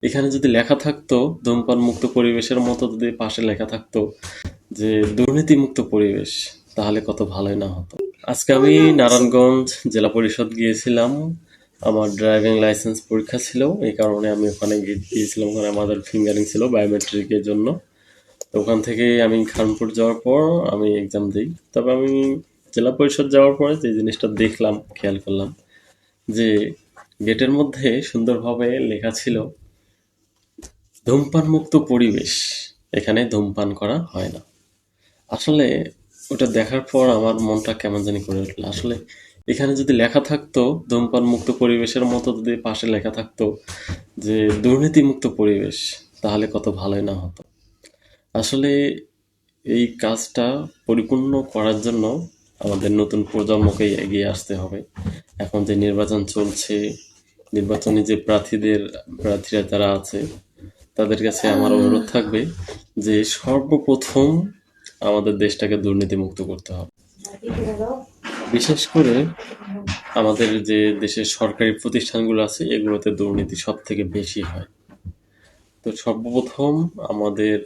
এখানে যদি লেখা থাকতো ধূমপান মুক্ত পরিবেশের মতো, যদি পাশে লেখা থাকতো যে দুর্নীতিমুক্ত পরিবেশ, তাহলে কত ভালোই না হতো। আজকে আমি নারায়ণগঞ্জ জেলা পরিষদ গিয়েছিলাম, আমার ড্রাইভিং লাইসেন্স পরীক্ষা ছিল, এই কারণে আমি ওখানে গিয়েছিলাম। ওখানে আমাদের ফিঙ্গারিং ছিল বায়োমেট্রিকের জন্য। তো ওখান থেকে আমি খানপুর যাওয়ার পর আমি এক্সাম দিই। তবে আমি জেলা পরিষদ যাওয়ার পরে যে জিনিসটা দেখলাম, খেয়াল করলাম যে গেটের মধ্যে সুন্দরভাবে লেখা ছিল ধূমপান মুক্ত পরিবেশ, এখানে ধূমপান করা হয় না। আসলে ওটা দেখার পর আমার মনটা কেমন জানি করে উঠলো। আসলে এখানে যদি লেখা থাকতো ধূমপান মুক্ত পরিবেশের মতো, যদি পাশে লেখা থাকতো যে দুর্নীতিমুক্ত পরিবেশ, তাহলে কত ভালোই না হতো। আসলে এই কাজটা পরিপূর্ণ করার জন্য আমাদের নতুন প্রজন্মকেই এগিয়ে আসতে হবে। এখন যে নির্বাচন চলছে, নির্বাচনে যে প্রার্থীরা যারা আছে, তাদের কাছে আমার অনুরোধ থাকবে যে সর্বপ্রথম আমাদের দেশটাকে দুর্নীতিমুক্ত করতে হবে। বিশেষ করে আমাদের যে দেশের সরকারি প্রতিষ্ঠানগুলো আছে, এগুলোতে দুর্নীতি সব থেকে বেশি হয়। তো সর্বপ্রথম আমাদের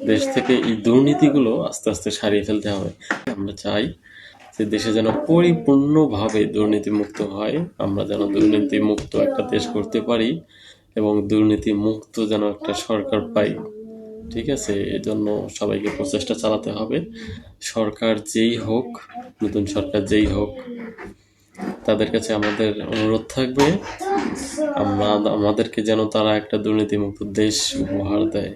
দেশ থেকে এই দুর্নীতিগুলো আস্তে আস্তে সারিয়ে ফেলতে হবে। আমরা চাই যে দেশে যেন পরিপূর্ণভাবে দুর্নীতিমুক্ত হয়, আমরা যেন দুর্নীতিমুক্ত একটা দেশ করতে পারি এবং দুর্নীতিমুক্ত যেন একটা সরকার পাই। ঠিক আছে, এজন্য সবাইকে প্রচেষ্টা চালাতে হবে। সরকার যেই হোক, নতুন সরকার যেই হোক, তাদের কাছে আমাদের অনুরোধ থাকবে আমাদেরকে যেন তারা একটা দুর্নীতিমুক্ত দেশ উপহার দেয়।